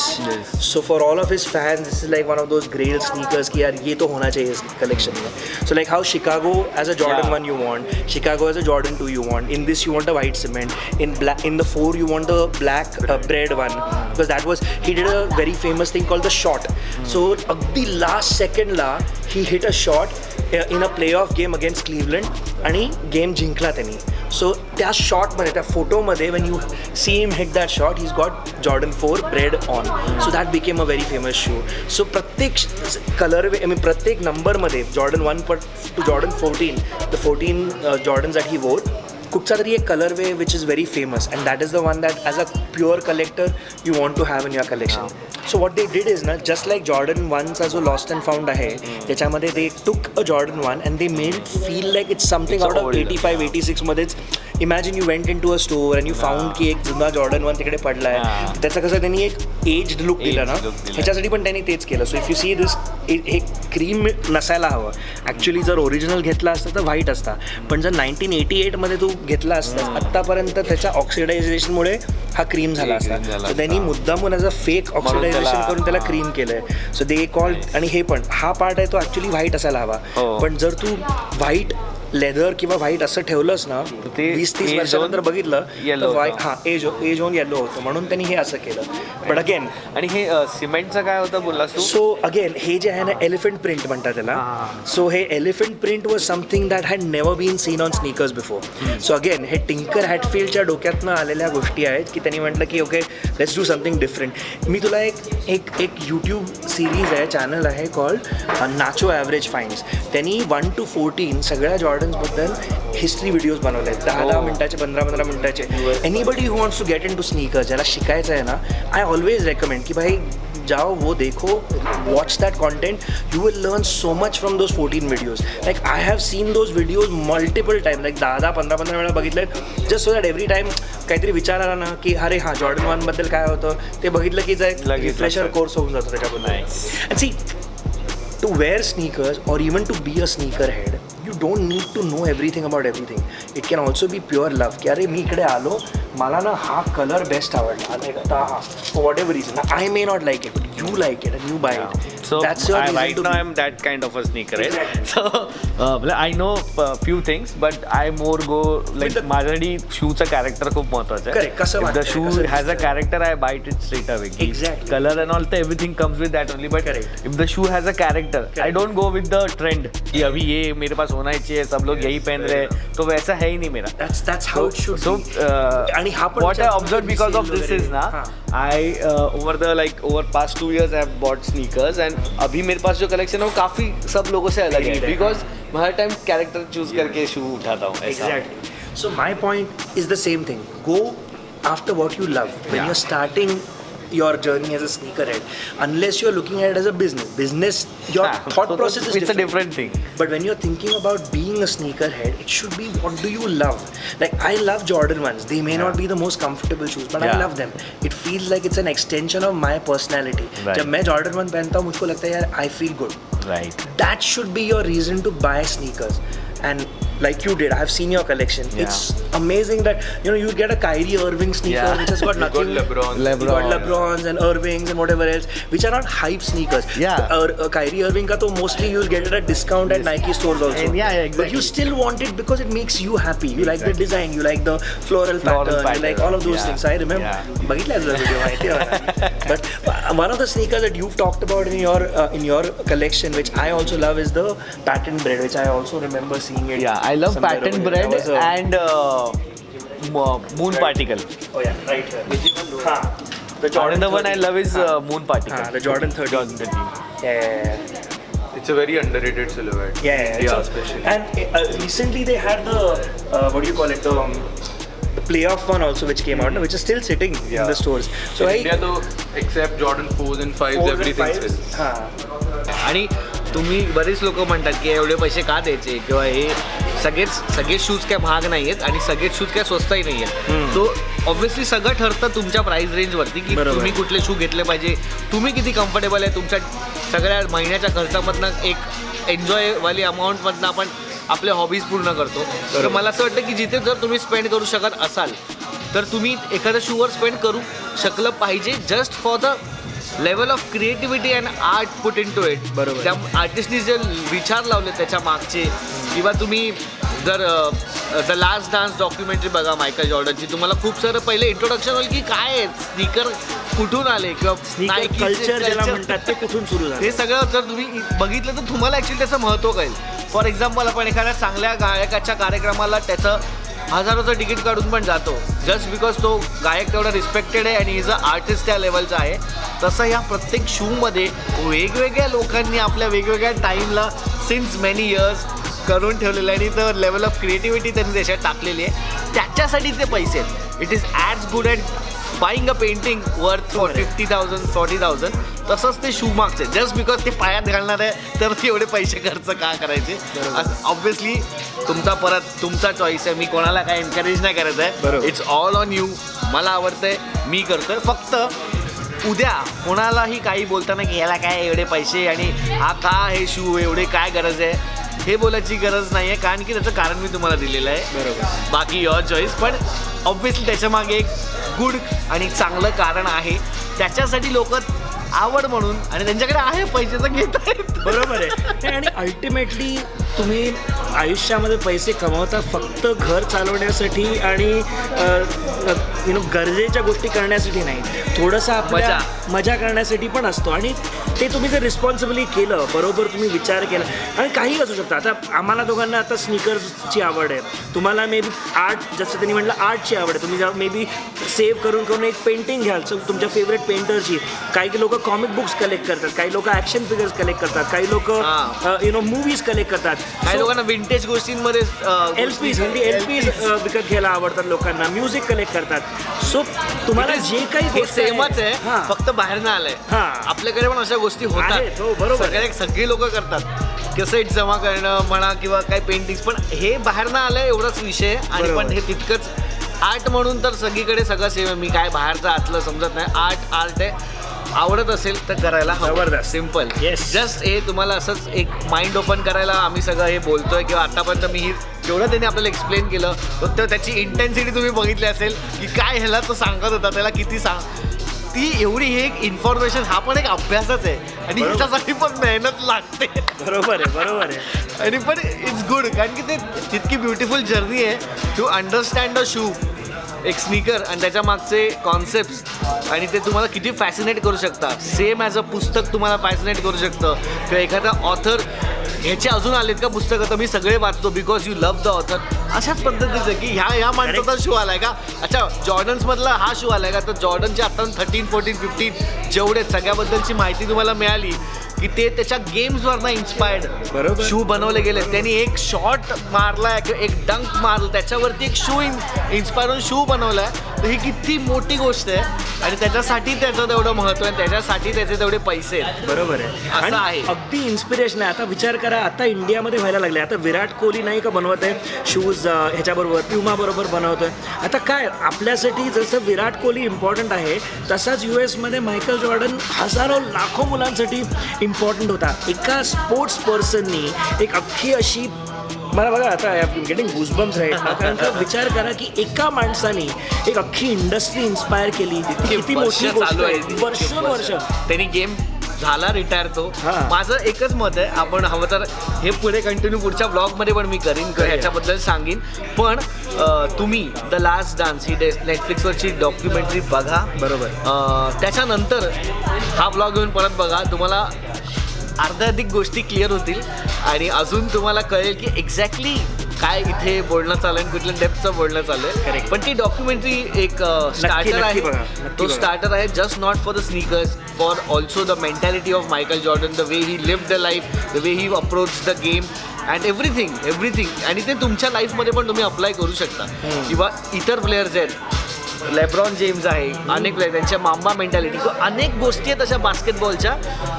Speaker 3: So for all of his fans this is like one of those grail sneakers की यार ये तो होना चाहिए इस कलेक्शन में. So like how Chicago as a Jordan 1 you want, Chicago as a Jordan 2 you want, in this you want a white cement, in the 4 you want the black bread one because that was, he did a very famous thing called the shot. So अगदी last second ला he hit a shot in a playoff game against Cleveland आणि game जिंकला त्यांनी. So त्या शॉटमध्ये त्या फोटोमध्ये when you see him hit that shot he's got Jordan 4 bread on. So that became a very famous shoe. So प्रत्येक colour प्रत्येक नंबरमध्ये Jordan 1 to Jordan 14, the 14 Jordans that he wore, कुठचा तरी एक colourway which is very famous and that is the one that as a pure collector you want to have in your collection. So what they did is ना just like Jordan 1चा जो lost and found आहे त्याच्यामध्ये they took a Jordan 1 and they made it feel like it's something out of 85-86 मध्येच. Imagine you went in to a store and you found की एक जुना Jordan 1 तिकडे पडला आहे. त्याचं कसं त्यांनी एक एज्ड लुक दिला ना ह्याच्यासाठी पण त्यांनी तेच केलं. So if you see this हे क्रीम नसायला हवं. ॲक्च्युली जर ओरिजिनल घेतला असतं तर व्हाईट असता, पण जर 1988 मध्ये तू घेतला असता आत्तापर्यंत त्याच्या ऑक्सिडायझेशनमुळे हा क्रीम झाला असता. तर त्यांनी मुद्दामून ॲज अ फेक ऑक्सिडायझेशन करून त्याला क्रीम केलं आहे. सो दे कॉल, आणि हे पण हा पार्ट आहे तो ॲक्च्युली व्हाईट असायला हवा, पण जर तू व्हाईट लेदर किंवा व्हाईट असं ठेवलंच ना 20-30 वर्षानंतर बघितलं तर व्हाईट हां एज होऊन येलो होतं म्हणून त्यांनी हे असं केलं. बट अगेन
Speaker 1: आणि हे सिमेंटचं काय होतं बोललास तू.
Speaker 3: सो अगेन हे जे आहे ना एलिफंट प्रिंट म्हणतात त्याला. सो हे elephant print was something that had never been seen on sneakers before. So again हे टिंकर हॅटफील्डच्या डोक्यातनं आलेल्या गोष्टी आहेत की त्यांनी म्हटलं की okay let's do something different. मी तुला एक यूट्यूब सिरीज आहे, चॅनल आहे कॉल्ड नाचो ॲव्हरेज फाइंड्स. त्यांनी 1 to 14 सगळ्या जॉर्डन्सबद्दल हिस्ट्री व्हिडिओज बनवले आहेत, 10 मिनिटाचे 15 मिनिटाचे. Anybody who wants to get into sneaker, ज्याला शिकायचं आहे ना, आय ऑलवेज रेकमेंड की भाई जाओ वो देखो, watch that content, you will learn so much from those 14 videos. Like I have seen those videos multiple time, like 10-15 वेळा बघितले just so that every time काहीतरी विचार आला ना की अरे हां जॉर्डन 1 बद्दल काय होतं ते बघितलं की एक रिफ्रेशर कोर्स होऊन जातो त्याच्याबद्दल. And see to wear sneakers or even to be a sneakerhead, you don't need to know everything about everything. It can also be pure love की अरे मी इकडे आलो मला ना हा कलर बेस्ट आवडला नाही आता हा whatever reason I may not like it but you like it and you buy it
Speaker 1: So right now I'm that kind of a sneakerhead. So I know few things, but I more go like माझ्यासाठी शूचं character खूप महत्वाचं आहे.
Speaker 3: Correct. कसं
Speaker 1: If the
Speaker 3: वाटतंय,
Speaker 1: shoe
Speaker 3: कसं
Speaker 1: has a
Speaker 3: दिसतंय.
Speaker 1: character, I buy it straight away.
Speaker 3: Exactly.
Speaker 1: Color and all, everything comes with that only. But
Speaker 3: Correct.
Speaker 1: if the shoe has a character, I
Speaker 3: Correct.
Speaker 1: don't go with the trend. कि अभी ये मेरे pass होना ही चाहिए, सब लोग यही पहन रहे हैं, तो वैसा है ही नहीं मेरा.
Speaker 3: that's how it should
Speaker 1: So
Speaker 3: be. आणि हा पण
Speaker 1: what I
Speaker 3: विचार
Speaker 1: observed because of this is ना,
Speaker 3: हां.
Speaker 1: over past 2 years I have bought sneakers and अभी मेरे पास जो कलेक्शन है वो काफी सब लोगों से अलग है
Speaker 3: Varied है,
Speaker 1: because मैं हर टाइम कैरेक्टर चूज करके शू उठाता हूँ ऐसा.
Speaker 3: Exactly. So my point is the same thing. Go after what you love. When
Speaker 1: Yeah.
Speaker 3: you're starting your journey as a sneakerhead, unless you're looking at it as a business, your
Speaker 1: Yeah.
Speaker 3: thought
Speaker 1: So
Speaker 3: process is
Speaker 1: it's a different thing.
Speaker 3: But when you're thinking about being a sneakerhead, it should be what do you love? Like I love Jordan 1s. They may not be the most comfortable shoes, but I
Speaker 1: Yeah.
Speaker 3: love them. It feels like it's an extension of my personality.
Speaker 1: Right.
Speaker 3: जब मैं Jordan 1 पहनता हूँ मुझको लगता है यार I feel good.
Speaker 1: Right.
Speaker 3: That should be your reason to buy sneakers. And like you did, I've seen your collection.
Speaker 1: Yeah.
Speaker 3: It's amazing that you get a Kyrie Irving sneaker
Speaker 1: Yeah.
Speaker 3: which has got nothing.
Speaker 4: LeBron.
Speaker 3: You got LeBrons and Irvings and whatever else, which are not hype sneakers.
Speaker 1: Yeah.
Speaker 3: Or Kyrie Irving ka to mostly you'll get it at discount at Nike stores also.
Speaker 1: And yeah, exactly.
Speaker 3: But you still want it because it makes you happy. You like the design, you like the floral pattern, you like all of those
Speaker 1: yeah.
Speaker 3: things. I remember.
Speaker 1: Yeah.
Speaker 3: बघितलं तुझा video माहिती आहे मला. But one of the sneakers that you've talked about in your collection, which I also love, is the patent bread, which I also remember seeing it.
Speaker 1: Yeah, I love
Speaker 3: somewhere
Speaker 1: patent
Speaker 3: over
Speaker 1: bread
Speaker 3: there. That was
Speaker 1: and moon particle.
Speaker 3: oh yeah, right here. हाँ, the
Speaker 1: Jordan the one I
Speaker 3: 30.
Speaker 1: love is moon particle.
Speaker 3: हाँ, the Jordan 30.
Speaker 1: Jordan 30.
Speaker 3: Yeah.
Speaker 4: It's a very underrated silhouette.
Speaker 3: Yeah,
Speaker 4: Yeah,
Speaker 3: it's
Speaker 4: especially.
Speaker 3: and recently they had the what do you call it, the playoff one also, which came out, which is still sitting in the stores. So
Speaker 4: In India though, except Jordan 4s and 5s, everything sells.
Speaker 3: हाँ,
Speaker 1: आणि तुम्ही बरेच लोक म्हणतात की एवढे पैसे का द्यायचे किंवा हे सगळेच शूज काय महाग नाही आहेत आणि सगळेच शूज काय स्वस्तही नाही आहेत. सो ऑब्व्हियसली सगळं ठरतं तुमच्या प्राइस रेंजवरती की
Speaker 3: बरोबर.
Speaker 1: तुम्ही कुठले शू घेतले पाहिजे, तुम्ही किती कम्फर्टेबल आहे तुमच्या सगळ्या महिन्याच्या खर्चामधनं एक एन्जॉयवाली अमाऊंटमधनं आपण आपल्या हॉबीज पूर्ण करतो. तर मला असं वाटतं की जिथे जर तुम्ही स्पेंड करू शकत असाल तर तुम्ही एखाद्या शूवर स्पेंड करू शकलं पाहिजे just for the level of creativity and art put into it.
Speaker 3: बरोबर.
Speaker 1: त्या आर्टिस्टनी जे विचार लावले त्याच्या मागचे, किंवा तुम्ही जर द लास्ट डान्स डॉक्युमेंटरी बघा मायकल जॉर्डनची, तुम्हाला खूप सारं पहिले इंट्रोडक्शन होईल की काय आहे स्नीकर कुठून आले किंवा
Speaker 3: स्नीकर
Speaker 1: Nikeचे
Speaker 3: कल्चर ज्याला
Speaker 1: culture.
Speaker 3: म्हणतात ते कुठून सुरू झालं.
Speaker 1: हे सगळं जर तुम्ही बघितलं तर तुम्हाला ॲक्च्युली त्याचं महत्त्व कळेल. फॉर एक्झाम्पल आपण एखाद्या चांगल्या गायकाच्या कार्यक्रमाला त्याचं हजारोचं तिकीट काढून पण जातो जस्ट बिकॉज तो गायक तेवढा रिस्पेक्टेड आहे आणि इज अ आर्टिस्ट त्या लेवलचा आहे. तसं या प्रत्येक शूमध्ये वेगवेगळ्या लोकांनी आपल्या वेगवेगळ्या टाईमला सिन्स मेनी इयर्स करून ठेवलेलं आहे आणि तर लेवल ऑफ क्रिएटिव्हिटी त्यांनी त्याच्यात टाकलेली आहे. त्याच्यासाठी ते पैसे आहेत. It is as good at buying a painting worth for 50,000 40,000. तसंच ते शू मार्क्स आहे. जस्ट बिकॉज ते पायात घालणार आहे तर ते एवढे पैसे खर्च का करायचे. ऑब्व्हियसली तुमचा चॉईस आहे. मी कोणाला काय एनकरेज नाही करत आहे. It's all on you. मला आवडतंय, मी करतोय. फक्त उद्या कोणालाही काही बोलताना की याला काय एवढे पैसे आणि हा का हे शू एवढे काय गरज आहे हे बोलायची गरज नाही आहे, कारण की त्याचं कारण मी तुम्हाला दिलेलं आहे.
Speaker 3: बरोबर.
Speaker 1: बाकी युअर चॉईस. पण ऑब्व्हियसली त्याच्यामागे एक गुड आणि चांगलं कारण आहे. त्याच्यासाठी लोक आवड म्हणून आणि त्यांच्याकडे आहे पैसे तर घेत आहेत.
Speaker 3: बरोबर आहे. आणि अल्टिमेटली तुम्ही आयुष्यामध्ये पैसे कमवता फक्त घर चालवण्यासाठी आणि गरजेच्या गोष्टी करण्यासाठी नाही, थोडंसं आपल्या मजा करण्यासाठी पण असतो. आणि ते तुम्ही जर रिस्पॉन्सिबली केलं, बरोबर तुम्ही विचार केला, आणि काही असू शकतं. आता आम्हाला दोघांना आता स्नीकर्सची आवड आहे, तुम्हाला मे बी आर्ट, जसं त्यांनी म्हटलं आर्टची आवड आहे, तुम्ही जर मे बी सेव्ह करून एक पेंटिंग घ्याल तुमच्या फेवरेट पेंटरची. काही लोक कॉमिक बुक्स कलेक्ट करतात, काही लोक ॲक्शन फिगर्स कलेक्ट करतात, काही लोक मूवीज कलेक्ट करतात,
Speaker 1: काही लोकांना विंटेज गोष्टींमध्ये
Speaker 3: एलपीज विकत घ्यायला आवडतात लोकांना, म्युझिक कलेक्ट करतात. सो तुम्हाला जे काही
Speaker 1: हे
Speaker 3: गोष्ट आहे-
Speaker 1: सेमच आहे,
Speaker 3: हां.
Speaker 1: फक्त बाहेरनं आलंय.
Speaker 3: हां.
Speaker 1: आपल्याकडे पण अशा गोष्टी
Speaker 3: आहेत,
Speaker 1: होतात.
Speaker 3: हो, बरोबर आहे.
Speaker 1: सगळी लोक करतात. कसेट जमा करणं म्हणा किंवा काही पेंटिंग्स, पण हे बाहेरनं आलंय एवढाच विषय. आणि
Speaker 3: बरोबर.
Speaker 1: पण हे तितकंच आर्ट म्हणून तर सगळीकडे सगळं सेम आहे. मी काय बाहेरचं आतलं समजत नाही. आर्ट आहे. आवडत असेल तर करायला हवं.
Speaker 3: जबरदस्त.
Speaker 1: सिम्पल.
Speaker 3: Yes.
Speaker 1: जस्ट हे तुम्हाला असंच एक माइंड ओपन करायला आम्ही सगळं हे बोलतोय किंवा आतापर्यंत मी ही जेवढं त्यांनी आपल्याला एक्सप्लेन केलं तर त्याची इंटेन्सिटी तुम्ही बघितली असेल की काय ह्याला तो सांगत होता, त्याला किती ती एवढी ही एक इन्फॉर्मेशन, हा पण एक अभ्यासच आहे आणि ह्याच्यासाठी पण मेहनत लागते.
Speaker 3: बरोबर आहे.
Speaker 1: आणि पण इट्स गुड, कारण की ते तितकी ब्युटिफुल जर्नी आहे टू अंडरस्टँड अ शू, एक स्नीकर आणि त्याच्या मागचे कॉन्सेप्ट, आणि ते तुम्हाला किती फॅसिनेट करू शकता. सेम ॲज अ पुस्तक तुम्हाला फॅसिनेट करू शकतं किंवा एखादा ऑथर. ह्याचे अजून आलेत का पुस्तकं, तर मी सगळे वाचतो because you love the author. अशाच पद्धतीचं की ह्या माणसाचा शो आलाय का, अच्छा जॉर्डन्समधला हा शो आलाय का, तर जॉर्डनचे आता 13, 14, 15 जेवढे सगळ्याबद्दलची माहिती तुम्हाला मिळाली की ते त्याच्या गेम्सवरनं इन्स्पायर्ड
Speaker 3: बरोबर
Speaker 1: शू बनवले गेले. त्यांनी एक शॉट मारलाय किंवा एक डंक मारला, त्याच्यावरती एक शू इन्स्पायर होऊन शू बनवलाय. तर ही किती मोठी गोष्ट आहे आणि त्याच्यासाठी त्याचं तेवढं महत्त्व आहे, त्याच्यासाठी त्याचे तेवढे पैसे आहेत.
Speaker 3: बरोबर आहे.
Speaker 1: असं आहे.
Speaker 3: अगदी इन्स्पिरेशन आहे. आता विचार करा, आता इंडियामध्ये व्हायला लागले. आता विराट कोहली नाही का बनवत आहे शूज, ह्याच्याबरोबर प्युमा बरोबर बनवतोय. आता काय आपल्यासाठी जसं विराट कोहली इम्पॉर्टंट आहे, तसाच US मध्ये मायकल जॉर्डन हजारो लाखो मुलांसाठी इम्पॉर्टंट होता. एका स्पोर्ट्स पर्सननी एक अख्खी अशी, मला बघा आता I am getting goosebumps right ना, कारण का विचार करा की एका माणसाने एक अख्खी इंडस्ट्री इन्स्पायर केली. किती मोठी गोष्ट आहे. वर्ष
Speaker 1: त्यांनी गेम झाला रिटायर तो.
Speaker 3: हां.
Speaker 1: माझं एकच मत आहे, आपण हवं तर हे पुढे कंटिन्यू पुढच्या ब्लॉगमध्ये पण मी करीन, ह्याच्याबद्दल सांगेन. पण तुम्ही द लास्ट डान्स ही नेटफ्लिक्सवरची डॉक्युमेंटरी बघा.
Speaker 3: बरोबर.
Speaker 1: त्याच्यानंतर हा ब्लॉग येऊन परत बघा, तुम्हाला अर्ध्याधिक गोष्टी क्लिअर होतील आणि अजून तुम्हाला कळेल की एक्झॅक्टली काय इथे बोलणं चालू आहे, कुठल्या डेप्थचं बोलणं चालू आहे.
Speaker 3: Correct.
Speaker 1: पण ती डॉक्युमेंटरी एक स्टार्टर आहे.
Speaker 3: बघा, नक्की
Speaker 1: तो
Speaker 3: बघा.
Speaker 1: स्टार्टर आहे just not for the sneakers, for also the mentality of Michael Jordan, the way he live the life, the way he approach the game and everything. आणि ते तुमच्या लाईफमध्ये पण तुम्ही अप्लाय करू शकता. किंवा इतर प्लेयर्स आहेत, लेब्रॉन जेम्स आहे, अनेक प्लेयर, त्यांच्या मांबा मेंटॅलिटी, अनेक गोष्टी आहेत अशा बास्केटबॉलच्या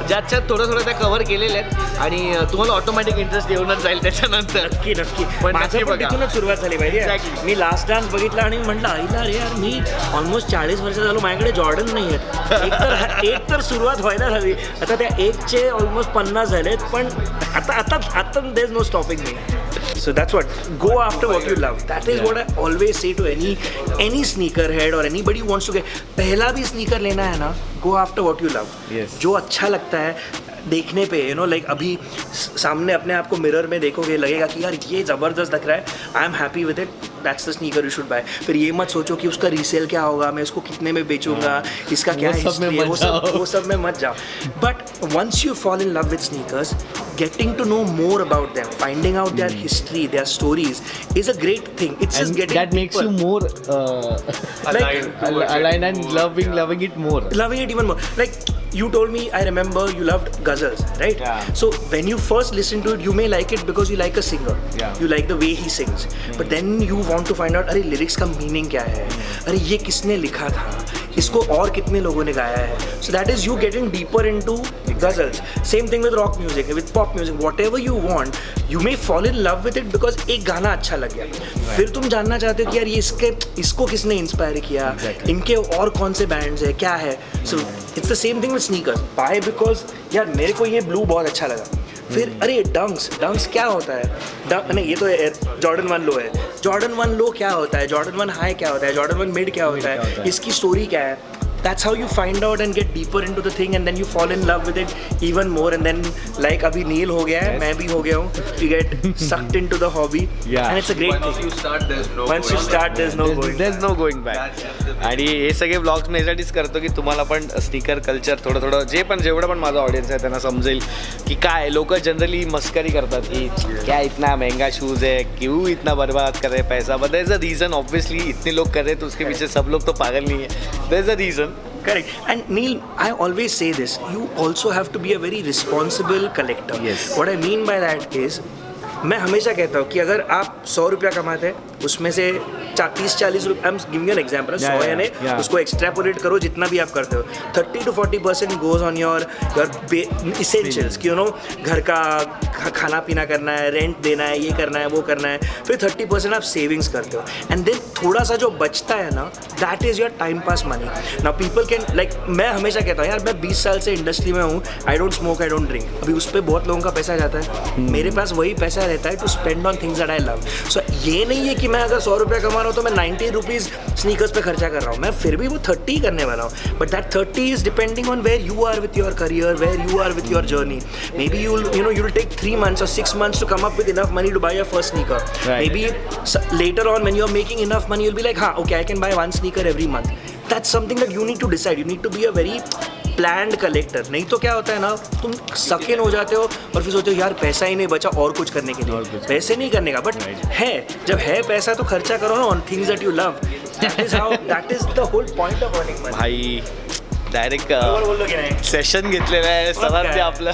Speaker 1: ज्याच्यात थोडं त्या कव्हर केलेल्या आहेत आणि तुम्हाला ऑटोमॅटिक इंटरेस्ट येऊनच जाईल त्याच्यानंतर.
Speaker 3: नक्की
Speaker 1: पण
Speaker 3: माझं
Speaker 1: नक्की
Speaker 3: पण
Speaker 1: बघा.
Speaker 3: तिथूनच सुरुवात झाली पाहिजे.
Speaker 1: Exactly.
Speaker 3: मी लास्ट डान्स बघितला आणि म्हटलं आईला रे यार, मी ऑलमोस्ट 40 वर्ष झालो, माझ्याकडे जॉर्डन नाही आहेत. एक तर सुरुवात व्हायला हवी. आता त्या एकचे ऑलमोस्ट 50 झालेत, पण आता there is no stopping me. So that's what, go after what you love. That is what I always say to any sneakerhead or anybody who wants to get. पहला भी sneaker लेना है ना, go after what you love.
Speaker 1: Yes.
Speaker 3: जो अच्छा लगता है देखने पे, लाइक अभी सामने अपने आप को मिरर में देखोगे, लगेगा कि यार ये ज़बरदस्त लग रहा है, आई एम हैप्पी विद it, that's the sneaker you should buy. फिर ये मत सोचो कि उसका रीसेल क्या होगा, मैं उसको कितने में बेचूंगा, इसका क्या हिस्ट्री है, वो सब में मत जाओ. But once you fall in love with sneakers, getting to know more about them, finding out their history, their stories is a great thing. It's just getting
Speaker 1: that makes
Speaker 3: deeper.
Speaker 1: you more aligned and loving it more.
Speaker 3: Loving it even more. Like you told me, I remember you loved ghazals, right?
Speaker 1: Yeah.
Speaker 3: So when you first listen to it, you may like it because you like a singer.
Speaker 1: Yeah.
Speaker 3: You like the way he sings. But then you want to find out, अरे lyrics का meaning क्या है? अरे ये किसने लिखा था? इसको और कितने लोगों ने गाया है? So that is you getting deeper into ghazals. Same thing with rock music, with pop music, whatever you want. You may fall in love with it because एक गाना अच्छा लग गया. फिर तुम जानना चाहते हो कि यार ये इसको किसने इंस्पायर किया?
Speaker 1: Exactly.
Speaker 3: इनके और कौन से बैंड्स है, क्या है? So it's the same thing with sneakers. Why? Because यार मेरे को ये ब्लू बहुत अच्छा लगा. फिर अरे डंक्स क्या होता है? नहीं, ये तो जॉर्डन 1 लो है. जॉर्डन 1 लो क्या होता है? जॉर्डन 1 हाई क्या होता है? जॉर्डन 1 मिड क्या होता है? इसकी स्टोरी क्या है? That's how you find out and get deeper into the thing, and then you fall in love with it even more. And then like अभी नील हो गया है, मैं भी हो गया हूँ. You get sucked into the hobby,
Speaker 1: Yeah.
Speaker 3: and it's a great
Speaker 4: Once
Speaker 3: thing.
Speaker 4: you start, there's no
Speaker 3: Once you
Speaker 4: going
Speaker 3: start,
Speaker 4: back.
Speaker 3: there's no going.
Speaker 1: There's no going back. आणि हे सगळे ब्लॉग्स मी यासाठीच करतो की तुम्हाला पण स्नीकर कल्चर थोडं जेवढं पण माझा ऑडियन्स आहे त्यांना समजेल की काय लोक जनरली मस्करी करतात की क्या इतना महंगा शूज है, क्यों इतना बर्बाद कर रहे हैं पैसा. But there is a reason, obviously इतने लोग कर रहे हैं तो उसके पीछे सब लोग तो पागल नहीं है. There is a reason.
Speaker 3: Correct. And Neil, I always say this, you also have to be a very responsible collector.
Speaker 1: Yes.
Speaker 3: What I mean by that is, मैं हमेशा कहता हूँ कि अगर आप 100 रुपया कमाते हैं, उसमें से 30-40 रुपये, I am giving an example, 100
Speaker 1: yeah,
Speaker 3: यानी
Speaker 1: yeah.
Speaker 3: उसको एक्सट्रैपोलेट करो जितना भी आप करते हो, 30 to 40% goes on your essentials कि घर का खाना पीना करना है, रेंट देना है, ये करना है, वो करना है, फिर 30% आप सेविंग्स करते हो, एंड देन थोड़ा सा जो बचता है ना, that is your time pass money. Now people can like, मैं हमेशा कहता हूँ यार मैं 20 साल से इंडस्ट्री में हूँ, I don't smoke, I don't drink, अभी उस पर बहुत लोगों का पैसा जाता है, मेरे पास वही पैसा रहता है to spend on things that I love. So ये नहीं है कि मैं अगर 100 रुपये कमा रहा हूँ तो मैं 90 रुपीज़ स्नीकर्स पे खर्चा कर रहा हूँ, मैं फिर भी वो 30 करने वाला हूँ, but that 30 is depending on where you are with your career, where you are with your journey. Maybe you'll take 3 months or 6 months to come up with enough money to buy your first sneaker.
Speaker 1: Right.
Speaker 3: Maybe later on when you're making enough money, you'll be like, okay, I can buy one sneaker every month. That's something that you need to decide. You need to be a very planned collector. नहीं तो क्या होता है ना, तुम suck in हो जाते हो और फिर सोचते हो यार पैसा ही नहीं बचा और कुछ करने के लिए. पैसे नहीं करने का, बट है, जब है पैसा तो खर्चा करो ना on things that you love. That is the whole point of earning money.
Speaker 1: भाई डायरेक्ट
Speaker 3: बरोबर बोललो की नाही?
Speaker 1: सेशन घेतलेलं आहे सरांनी आपलं.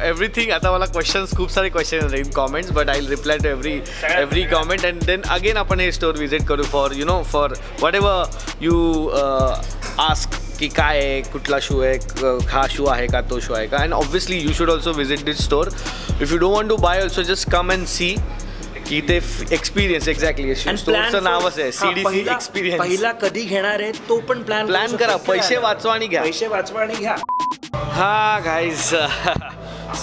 Speaker 1: एव्हरीथिंग. आता मला क्वेश्चन्स, खूप सारे क्वेश्चन आहेत in comments, but I will reply to every comment and then again आपण हे स्टोर व्हिजिट करू for whatever you ask की काय आहे, कुठला शू आहे, हा शू आहे का, तो शू आहे का. And obviously you should also visit this store. If you don't want to buy also just come and see की ते एक्सपिरियन्स. एक्झॅक्टली स्टोरचं नावच आहे CDC एक्सपिरियन्स.
Speaker 3: पहिला कधी घेणार आहे तो पण प्लॅन
Speaker 1: करा, पैसे वाचवा आणि घ्या.
Speaker 3: पैसे वाचवा आणि घ्या.
Speaker 1: हा गाईज,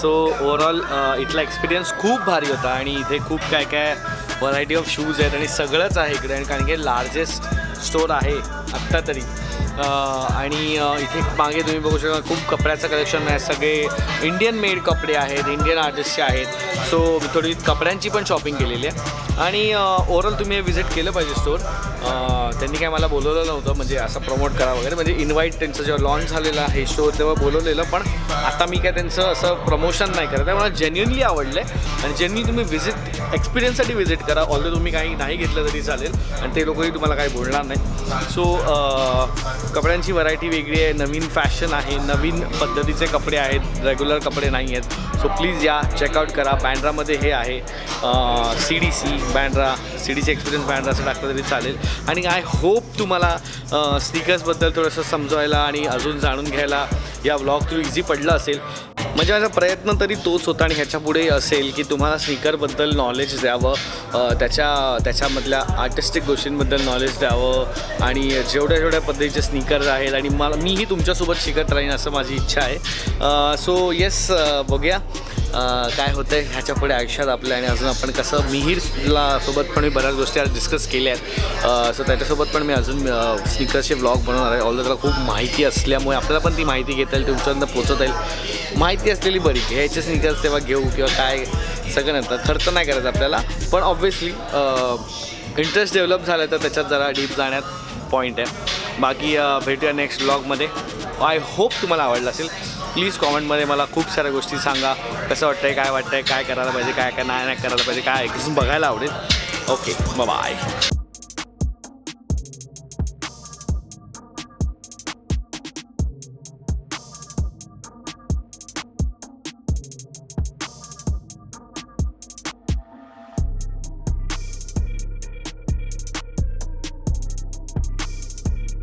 Speaker 1: सो ओव्हरऑल इथला एक्सपिरियन्स खूप भारी होता आणि इथे खूप काय काय व्हरायटी ऑफ शूज आहेत आणि सगळंच आहे इकडे, कारण की लार्जेस्ट स्टोर आहे आत्ता तरी. आणि इथे मागे तुम्ही बघू शकता खूप कपड्याचं कलेक्शन आहे, सगळे इंडियन मेड कपडे आहेत, इंडियन आर्टिस्टचे आहेत. सो मी थोडी कपड्यांची पण शॉपिंग केलेली आहे आणि ओव्हरऑल तुम्ही हे विजिट केलं पाहिजे स्टोर. त्यांनी काय मला बोलवलं नव्हतं म्हणजे असं प्रमोट करा वगैरे, म्हणजे इन्व्हाइट त्यांचं जेव्हा लॉन्च झालेलं आहे स्टोर तेव्हा बोलवलेलं, पण आता मी काय त्यांचं असं प्रमोशन नाही करत आहे. मला जेन्युनली आवडलं आहे आणि जेन्युनली तुम्ही विजिट एक्सपिरियन्ससाठी विजिट करा. ऑलरेडी तुम्ही काही नाही घेतलं तरी चालेल आणि ते लोकही तुम्हाला काही बोलणार नाही. सो कपड्यांची व्हरायटी वेगळी आहे, नवीन फॅशन आहे, नवीन पद्धतीचे कपडे आहेत, रेग्युलर कपडे नाही आहेत. सो प्लीज या, चेकआउट करा. बँड्रामध्ये हे आहे CDC Bandra, CDC experience Bandra असं टाकलं तरी चालेल. आणि आय होप तुम्हाला स्नीकर्सबद्दल थोडंसं समजवायला आणि अजून जाणून घ्यायला या व्लॉग थ्रू इझी पडलं असेल. म्हणजे माझा प्रयत्न तरी तोच होता आणि ह्याच्यापुढे असेल की तुम्हाला स्नीकरबद्दल नॉलेज द्यावं, त्याच्यामधल्या आर्टिस्टिक गोष्टींबद्दल नॉलेज द्यावं आणि जेवढ्या पद्धतीचे स्नीकर्स आहेत आणि मीही तुमच्यासोबत शिकत राहीन असं माझी इच्छा आहे. सो येस, बघूया काय होतं आहे ह्याच्या पुढे आयुष्यात आपल्या आणि अजून आपण कसं. मिहीरला सोबत पण मी बऱ्याच गोष्टी आज डिस्कस केल्या आहेत. सो त्याच्यासोबत पण मी अजून स्नीकर्सचे व्लॉग बनवणार आहे. ऑलरेडी त्याला खूप माहिती असल्यामुळे आपल्याला पण ती माहिती घेता येईल, तुमच्यापर्यंत पोहोचवता येईल. माहिती असलेली बरी, घ्यायचे स्नीकर्स तेव्हा घेऊ किंवा काय सगळं नंतर, खर्च नाही करायचा आपल्याला. पण ऑब्व्हियसली इंटरेस्ट डेव्हलप झालं तर त्याच्यात जरा डीप जाण्यात पॉईंट आहे. बाकी भेटूया नेक्स्ट व्लॉगमध्ये. आय होप तुम्हाला आवडलं असेल. प्लीज कॉमेंटमध्ये मला खूप साऱ्या गोष्टी सांगा, कसं वाटतं आहे, काय वाटतं आहे, काय करायला पाहिजे, काय काय नाही करायला पाहिजे, काय बघायला आवडेल. Okay, bye.